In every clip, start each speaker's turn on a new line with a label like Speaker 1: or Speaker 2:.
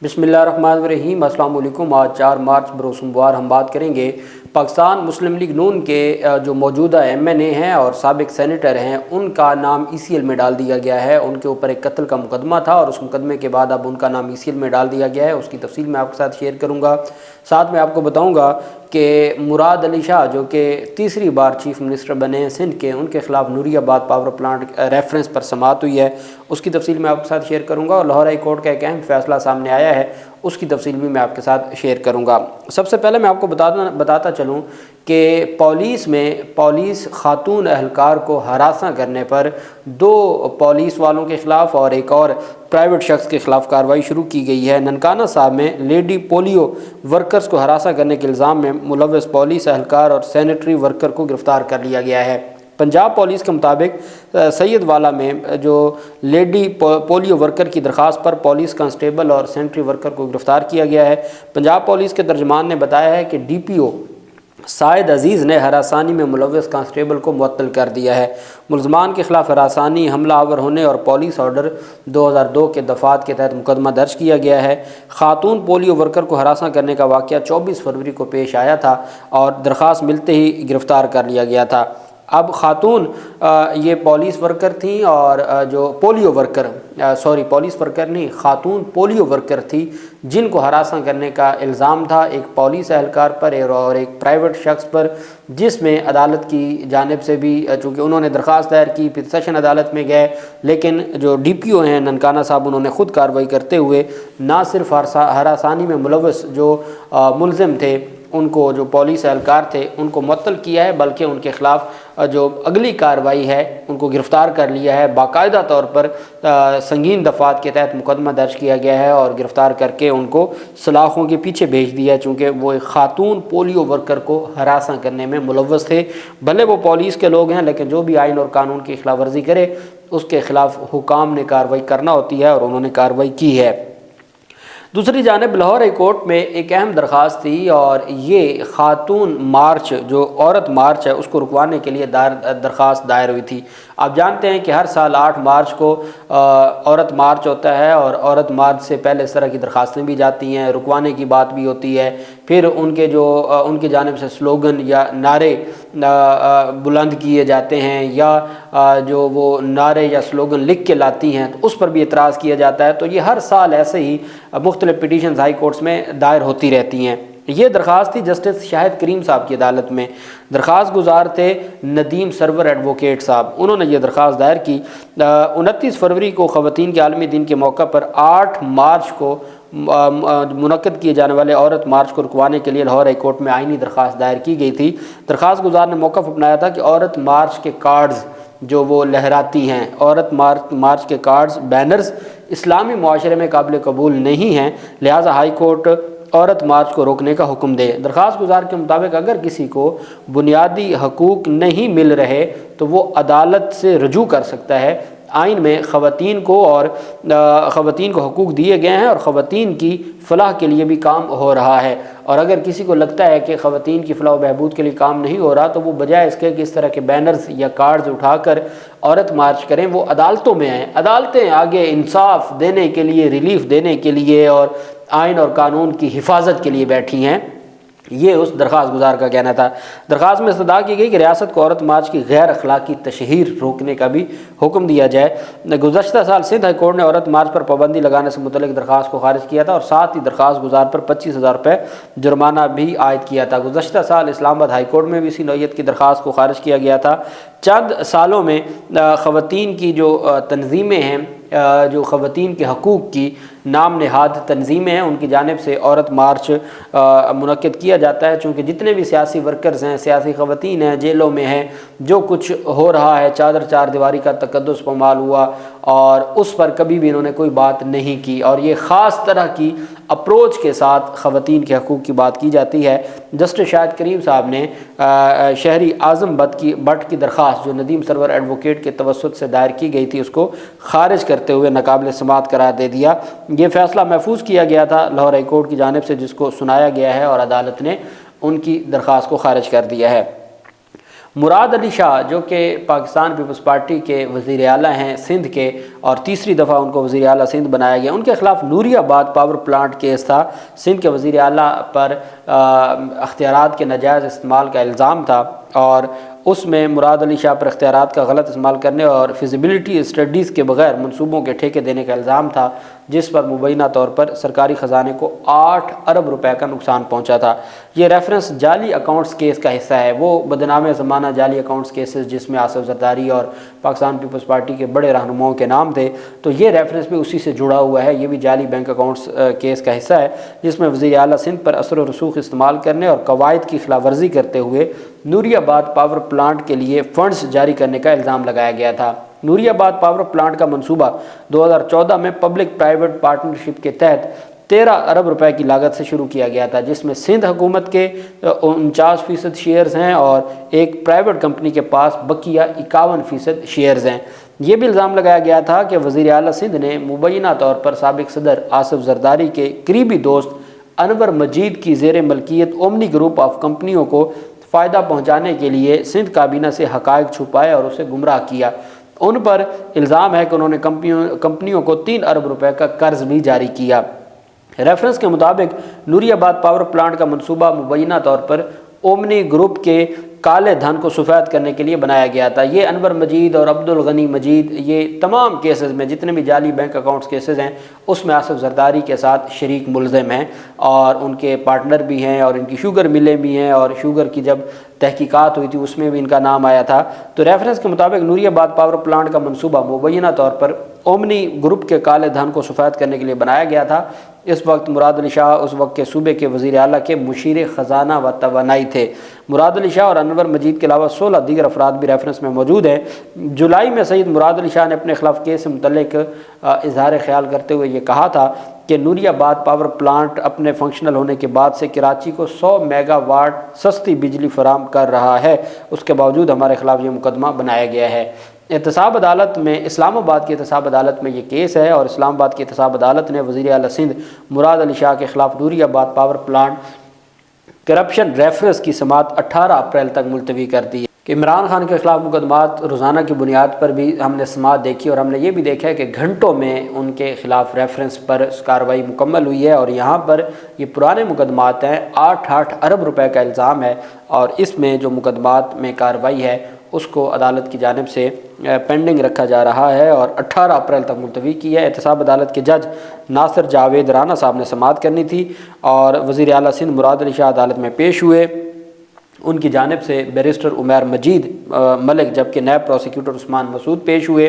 Speaker 1: बिस्मिल्लाहिर्रहमानिर्रहीम। अस्सलाम वालेकुम। आज 4 मार्च बरोज़ सोमवार हम बात करेंगे पाकिस्तान मुस्लिम लीग नून के जो मौजूदा MNA हैं और साबिक सेनेटर हैं, उनका नाम ECL में डाल दिया गया है। उनके ऊपर एक कत्ल का मुकदमा था और उस मुकदमे के बाद अब उनका नाम ECL में डाल दिया गया है। उसकी तफसील मैं आपके साथ शेयर करूँगा। साथ में आपको बताऊँगा कि मुराद अली शाह जो कि तीसरी बार चीफ मिनिस्टर बने हैं सिंध के, उनके ख़िलाफ़ नूरियाबाद पावर प्लांट रेफरेंस पर समाअत हुई है। उसकी तफसील मैं आपके साथ शेयर करूँगा। और लाहौर हाई कोर्ट का एक अहम फ़ैसला सामने आया है, उसकी तफसील भी मैं आपके साथ शेयर करूँगा। सबसे पहले मैं आपको बताता चलूँ कि पुलिस खातून अहलकार को हरासा करने पर 2 पुलिस वालों के ख़िलाफ़ और एक और प्राइवेट शख्स के ख़िलाफ़ कार्रवाई शुरू की गई है। ननकाना साहब में लेडी पोलियो वर्कर्स को हरासा करने के इल्ज़ाम में मुलव्वस पुलिस अहलकार और सैनिटरी वर्कर को गिरफ़्तार कर लिया गया है। पंजाब पुलिस के मुताबिक सैयद वाला में जो लेडी पोलियो वर्कर की दरख्वास्त पर पुलिस कांस्टेबल और सैनिटरी वर्कर को गिरफ़्तार किया गया है। पंजाब पुलिस के तर्जमान ने बताया है कि DPO साइद अजीज़ ने हरासानी में मुलव्वस कांस्टेबल को मुअत्तल कर दिया है। मुलज़मान के ख़िलाफ़ हरासानी, हमला आवर होने और पुलिस ऑर्डर 2002 के दफ़ात के तहत मुकदमा दर्ज किया गया है। खातून पोलियो वर्कर को हरासा करने का वाक़या 24 फरवरी को पेश आया था और दरख्वास्त मिलते ही गिरफ़्तार कर लिया गया था। अब खातून ये पुलिस वर्कर थी और जो पोलियो वर्कर पुलिस वर्कर नहीं, खातून पोलियो वर्कर थी, जिनको हरासा करने का इल्ज़ाम था एक पुलिस एहलकार पर और एक प्राइवेट शख्स पर, जिसमें अदालत की जानिब से भी चूँकि उन्होंने दरख्वास्त दायर की, फिर सेशन अदालत में गए, लेकिन जो DPO हैं ननकाना साहब, उन्होंने ख़ुद कार्रवाई करते हुए ना सिर्फ हरासानी में मुलव्वस जो मुलज़िम थे, उनको जो पुलिस एहलकार थे, उनको मुअत्तल किया है, बल्कि उनके ख़िलाफ़ जो अगली कार्रवाई है उनको गिरफ़्तार कर लिया है। बाकायदा तौर पर संगीन दफ़ात के तहत मुकदमा दर्ज किया गया है और गिरफ़्तार करके उनको सलाखों के पीछे भेज दिया है, चूँकि वो एक खातून पोलियो वर्कर को हरासा करने में मुलव्वस थे। भले वो पुलिस के लोग हैं, लेकिन जो भी आइन और कानून की खिलाफ वर्जी करे उसके ख़िलाफ़ हुकाम ने कार्रवाई करना होती है और उन्होंने कार्रवाई की है। दूसरी जानिब लाहौर हाई कोर्ट में एक अहम दरख्वास्त थी और ये खातून मार्च, जो औरत मार्च है, उसको रुकवाने के लिए दरख्वास्त दायर हुई थी। आप जानते हैं कि हर साल 8 मार्च को औरत मार्च होता है और औरत मार्च से पहले इस तरह की दरख्वास्तें भी जाती हैं, रुकवाने की बात भी होती है। फिर उनकी जानिब से स्लोगन या नारे बुलंद किए जाते हैं, या जो वो नारे या स्लोगन लिख के लाती हैं तो उस पर भी एतराज़ किया जाता है। तो ये हर साल ऐसे ही मुख्तलिफ पिटीशंस हाई कोर्ट्स में दायर होती रहती हैं। ये दरख्वास्त थी जस्टिस शाहिद करीम साहब की अदालत में। दरख्वास्त गुजार थे नदीम सरवर एडवोकेट साहब। उन्होंने ये दरख्वास्त दायर की 29 फरवरी को ख़वातीन के आलमी दिन के मौका पर 8 मार्च को मुनक्कद किए जाने वाले औरत मार्च को रुकवाने के लिए लाहौर हाई कोर्ट में आइनी दरख्वास्त दायर की गई थी। दरख्वास्त गुजार ने मौक़िफ़ अपनाया था कि औरत मार्च के कार्ड्स जो वो लहराती हैं, औरत मार्च के कार्ड्स, बैनर्स इस्लामी मुआशरे में काबिल कबूल नहीं हैं, लिहाजा हाई कोर्ट औरत मार्च को रोकने का हुक्म दे। दरख्वास्त गुजार के मुताबिक अगर किसी को बुनियादी हकूक़ नहीं मिल रहे तो वो अदालत से रजू कर सकता है। आइन में ख़वातीन को हकूक़ दिए गए हैं और ख़वातीन की फ़लाह के लिए भी काम हो रहा है। और अगर किसी को लगता है कि ख़वातीन की फ़लाह व बहबूद के लिए काम नहीं हो रहा, तो वो बजाय इसके कि इस तरह के बैनर्स या कार्ड्स उठाकर औरत मार्च करें, वो अदालतों में आएँ। अदालतें आगे इंसाफ देने के लिए, रिलीफ देने के लिए और आइन और कानून की हिफाजत के लिए बैठी हैं। ये उस दरख्वास्त गुजार का कहना था। दरख्वास्त में इस्तदा की गई कि रियासत को औरत मार्च की गैर अखलाकी तशहीर रोकने का भी हुक्म दिया जाए। गुज़श्ता साल सिंध हाई कोर्ट ने औरत मार्च पर पाबंदी लगाने से मुतल्लिक़ दरख्वास्त को खारिज किया था और साथ ही दरख्वास्त गुजार पर 25,000 रुपये जुर्माना भी आयद किया था। गुज़श्ता साल इस्लामाबाद हाई कोर्ट में भी इसी नौइयत की दरख्वास्त को खारिज किया गया था। चंद सालों में ख़वातीन की जो तंजीमें हैं, जो ख़वातीन के हकूक़ की नाम नहाद तंजीमें हैं, उनकी जानिब से औरत मार्च मुनक्किद किया जाता है। चूँकि जितने भी सियासी वर्कर्स हैं, सियासी ख़वातीन हैं, जेलों में हैं, जो कुछ हो रहा है, चार दीवारी का तकद्दुस पामाल हुआ और उस पर कभी भी इन्होंने कोई बात नहीं की और ये ख़ास तरह की अप्रोच के साथ ख़वातीन के हकूक़ की बात की जाती है। जस्टिस शाहिद करीम साहब ने शहरी आज़म भट्ट की दरख्वास्त जो नदीम सरवर एडवोकेट के तवस्सुत से दायर की गई थी, उसको खारिज करते हुए नाकाबिल समाअत करार दे दिया। ये फ़ैसला महफूज किया गया था लाहौर हाई कोर्ट की जानिब से, जिसको सुनाया गया है और अदालत ने उनकी दरख्वास्त को खारिज कर दिया है। مراد علی شاہ جو کہ پاکستان پیپلز پارٹی کے وزیر اعلیٰ ہیں سندھ کے، اور تیسری دفعہ ان کو وزیر اعلیٰ سندھ بنایا گیا، ان کے خلاف نوری آباد پاور پلانٹ کیس تھا۔ سندھ کے وزیر اعلیٰ پر اختیارات کے ناجائز استعمال کا الزام تھا، اور اس میں مراد علی شاہ پر اختیارات کا غلط استعمال کرنے اور فیزیبلٹی اسٹڈیز کے بغیر منصوبوں کے ٹھیکے دینے کا الزام تھا، جس پر مبینہ طور پر سرکاری خزانے کو 8 ارب روپے کا نقصان پہنچا تھا۔ یہ ریفرنس جعلی اکاؤنٹس کیس کا حصہ ہے، وہ بدنام زمانہ جعلی اکاؤنٹس کیسز جس میں آصف زرداری اور پاکستان پیپلز پارٹی کے بڑے رہنماؤں کے نام تھے، تو یہ ریفرنس بھی اسی سے جڑا ہوا ہے۔ یہ بھی جعلی بینک اکاؤنٹس کیس کا حصہ ہے، جس میں وزیر اعلیٰ سندھ پر اثر و رسوخ استعمال کرنے اور قواعد کی خلاف ورزی کرتے ہوئے نوری آباد پاور پلانٹ کے لیے فنڈز جاری کرنے کا الزام لگایا گیا تھا۔ نوری آباد پاور پلانٹ کا منصوبہ 2014 میں پبلک پرائیویٹ پارٹنرشپ کے تحت 13 ارب روپے کی لاگت سے شروع کیا گیا تھا، جس میں سندھ حکومت کے 49% شیئرز ہیں اور ایک پرائیویٹ کمپنی کے پاس بقیہ 51% شیئرز ہیں۔ یہ بھی الزام لگایا گیا تھا کہ وزیر اعلیٰ سندھ نے مبینہ طور پر سابق صدر آصف زرداری کے قریبی دوست انور مجید کی زیر ملکیت اومنی گروپ آف کمپنیوں کو فائدہ پہنچانے کے لیے سندھ کابینہ سے حقائق چھپائے اور اسے گمراہ کیا۔ ان پر الزام ہے کہ انہوں نے کمپنیوں کو 3 ارب روپے کا قرض بھی جاری کیا۔ ریفرنس کے مطابق نوری آباد پاور پلانٹ کا منصوبہ مبینہ طور پر اومنی گروپ کے کالے دھن کو سفید کرنے کے لیے بنایا گیا تھا۔ یہ انور مجید اور عبدالغنی مجید، یہ تمام کیسز میں جتنے بھی جعلی بینک اکاؤنٹس کیسز ہیں اس میں آصف زرداری کے ساتھ شریک ملزم ہیں، اور ان کے پارٹنر بھی ہیں، اور ان کی شوگر ملیں بھی ہیں، اور شوگر کی جب تحقیقات ہوئی تھی اس میں بھی ان کا نام آیا تھا۔ تو ریفرنس کے مطابق نوری آباد پاور پلانٹ کا منصوبہ مبینہ طور پر اومنی گروپ کے کالے دھن کو سفید کرنے کے لیے بنایا گیا تھا۔ اس وقت مراد علی شاہ اس وقت کے صوبے کے وزیر اعلیٰ کے مشیر خزانہ و توانائی تھے۔ مراد علی شاہ اور انور مجید کے علاوہ 16 دیگر افراد بھی ریفرنس میں موجود ہیں۔ جولائی میں سید مراد علی شاہ نے اپنے خلاف کیس سے متعلق اظہار خیال کرتے ہوئے یہ کہا تھا کہ نوری آباد پاور پلانٹ اپنے فنکشنل ہونے کے بعد سے کراچی کو 100 میگا واٹ سستی بجلی فراہم کر رہا ہے، اس کے باوجود ہمارے خلاف یہ مقدمہ بنایا گیا ہے۔ احتساب عدالت میں، اسلام آباد کی احتساب عدالت میں یہ کیس ہے، اور اسلام آباد کی احتساب عدالت نے وزیر اعلیٰ سندھ مراد علی شاہ کے خلاف نوری آباد پاور پلانٹ کرپشن ریفرنس کی سماعت 18 اپریل تک ملتوی کر دی ہے۔ کہ عمران خان کے خلاف مقدمات روزانہ کی بنیاد پر بھی ہم نے سماعت دیکھی، اور ہم نے یہ بھی دیکھا ہے کہ گھنٹوں میں ان کے خلاف ریفرنس پر کارروائی مکمل ہوئی ہے، اور یہاں پر یہ پرانے مقدمات ہیں، 8 ارب روپے کا الزام ہے، اور اس میں جو مقدمات میں کارروائی ہے اس کو عدالت کی جانب سے پینڈنگ رکھا جا رہا ہے، اور 18 اپریل تک ملتوی کی ہے۔ احتساب عدالت کے جج ناصر جاوید رانا صاحب نے سماعت کرنی تھی، اور وزیر اعلیٰ سندھ مراد علی شاہ عدالت میں پیش ہوئے۔ ان کی جانب سے بیرسٹر عمیر مجید ملک جبکہ نیب پروسیکیوٹر عثمان مسعود پیش ہوئے۔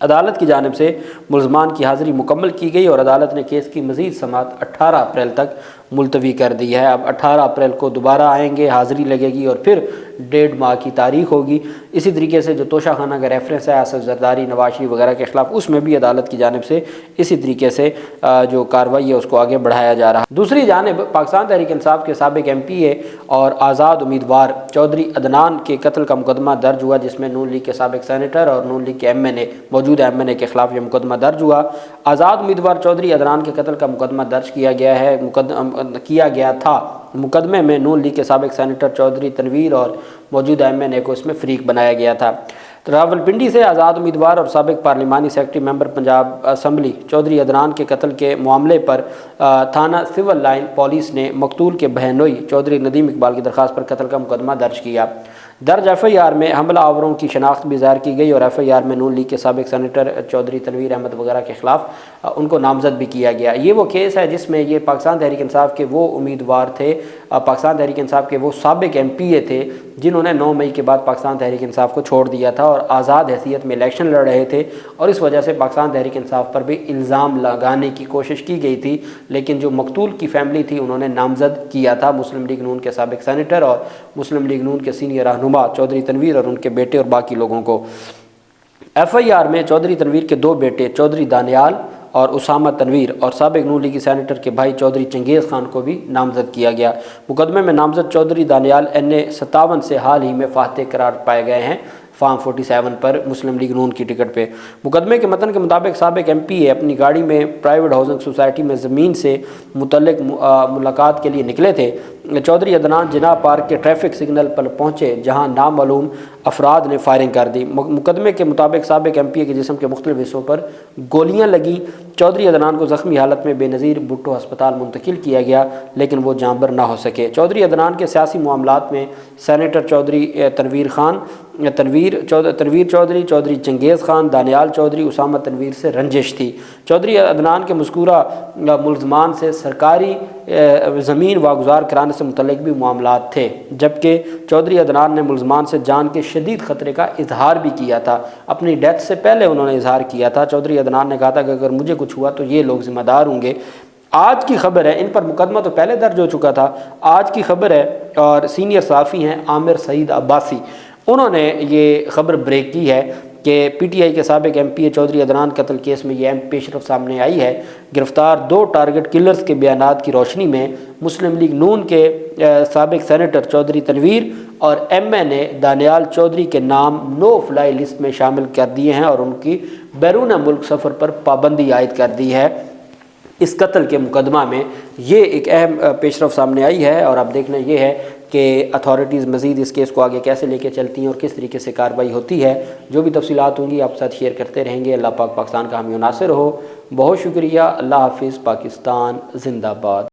Speaker 1: عدالت کی جانب سے ملزمان کی حاضری مکمل کی گئی، اور عدالت نے کیس کی مزید سماعت 18 اپریل تک ملتوی کر دی ہے۔ اب 18 اپریل کو دوبارہ آئیں گے، حاضری لگے گی، اور پھر 1.5 ماہ کی تاریخ ہوگی۔ اسی طریقے سے جو توشہ خانہ کا ریفرنس ہے آصف زرداری، نواز شریف وغیرہ کے خلاف، اس میں بھی عدالت کی جانب سے اسی طریقے سے جو کارروائی ہے اس کو آگے بڑھایا جا رہا ہے۔ دوسری جانب پاکستان تحریک انصاف کے سابق MP اور آزاد امیدوار چودھری عدنان کے قتل کا مقدمہ درج ہوا، جس میں نون لیگ کے سابق سینیٹر اور نون لیگ کے موجودہ MNA کے خلاف یہ مقدمہ درج ہوا۔ آزاد امیدوار چودھری عدنان کے قتل کا مقدمہ درج کیا گیا تھا۔ مقدمے میں نون لیگ کے سابق سینیٹر چودھری تنویر اور موجودہ MNA کو اس میں فریق بنایا گیا تھا۔ راولپنڈی سے آزاد امیدوار اور سابق پارلیمانی سیکرٹری ممبر پنجاب اسمبلی چودھری عدنان کے قتل کے معاملے پر تھانہ سول لائن پولیس نے مقتول کے بہنوئی چودھری ندیم اقبال کی درخواست پر قتل کا مقدمہ درج کیا۔ درج FIR میں حملہ آوروں کی شناخت بھی ظاہر کی گئی، اور FIR میں نون لیگ کے سابق سینیٹر چودھری تنویر احمد وغیرہ کے خلاف ان کو نامزد بھی کیا گیا۔ یہ وہ کیس ہے جس میں یہ پاکستان تحریک انصاف کے وہ امیدوار تھے، پاکستان تحریک انصاف کے وہ سابق MPA تھے جنہوں نے 9 مئی کے بعد پاکستان تحریک انصاف کو چھوڑ دیا تھا اور آزاد حیثیت میں الیکشن لڑ رہے تھے، اور اس وجہ سے پاکستان تحریک انصاف پر بھی الزام لگانے کی کوشش کی گئی تھی، لیکن جو مقتول کی فیملی تھی انہوں نے نامزد کیا تھا مسلم لیگ نون کے سابق سینیٹر اور مسلم لیگ نون کے سینئر رہنما چودھری تنویر اور ان کے بیٹے اور باقی لوگوں کو۔ FIR میں چودھری تنویر کے 2 بیٹے چودھری دانیال اور اسامہ تنویر اور سابق نون لیگی سینیٹر کے بھائی چودھری چنگیز خان کو بھی نامزد کیا گیا۔ مقدمے میں نامزد چودھری دانیال NA 57 سے حال ہی میں فاتح قرار پائے گئے ہیں فارم 47 پر مسلم لیگ نون کی ٹکٹ پہ۔ مقدمے کے متن کے مطابق سابق MPA اپنی گاڑی میں پرائیویٹ ہاؤسنگ سوسائٹی میں زمین سے متعلق ملاقات کے لیے نکلے تھے، चौधरी अदनान जिना पार्क के ट्रैफिक सिग्नल पर पहुँचे जहाँ नामालूम अफराद ने फायरिंग कर दी। मुकदमे के मुताबिक साबिक एमपीए के जिस्म के मुख्तलिफ हिस्सों पर गोलियाँ लगीं। चौधरी अदनान को ज़ख्मी हालत में बेनज़ीर भुट्टो अस्पताल मुंतकिल किया गया, लेकिन वो जानबर ना हो सके। चौधरी अदनान के सियासी मामलात में सेनेटर चौधरी तनवीर चौधरी, चौधरी चंगेज़ खान, दानियाल चौधरी, उसामा तनवीर से रंजिश थी। चौधरी अदनान के मज़कूरा मुलज़मान से सरकारी ज़मीन वागुज़ार कराने से मुतल्लिक़ भी मामलात थे, जबकि चौधरी अदनान ने मुलज़मान से जान के शदीद ख़तरे का इजहार भी किया था। अपनी डेथ से पहले उन्होंने इजहार किया था। चौधरी अदनान ने कहा था कि अगर मुझे कुछ हुआ तो ये लोग ज़िम्मेदार होंगे। आज की खबर है, इन पर मुकदमा तो पहले दर्ज हो चुका था। आज की खबर है और सीनियर सहाफ़ी हैं आमिर सईद अब्बासी, उन्होंने ये खबर ब्रेक की है कि पीटीआई के साबिक एमपीए चौधरी अदनान कत्ल केस में ये अहम पेशरफ सामने आई है। गिरफ्तार 2 टारगेट किलर्स के बयानात की रोशनी में मुस्लिम लीग नून के साबिक सेनेटर चौधरी तनवीर और एमएनए दानियाल चौधरी के नाम नो फ्लाई लिस्ट में शामिल कर दिए हैं और उनकी बैरून मुल्क सफ़र पर पाबंदी आयद कर दी है। इस कत्ल के मुकदमा में ये एक अहम पेशरफ सामने आई है और अब देखना ये है कि अथॉरिटीज़ मज़ीद इस केस को आगे कैसे लेके चलती हैं और किस तरीके से कार्रवाई होती है। जो भी तफसीलात होंगी आपके साथ शेयर करते रहेंगे। अल्लाह पाक पाकिस्तान का हामी नासिर हो। बहुत शुक्रिया। अल्लाह हाफिज़। पाकिस्तान जिंदाबाद।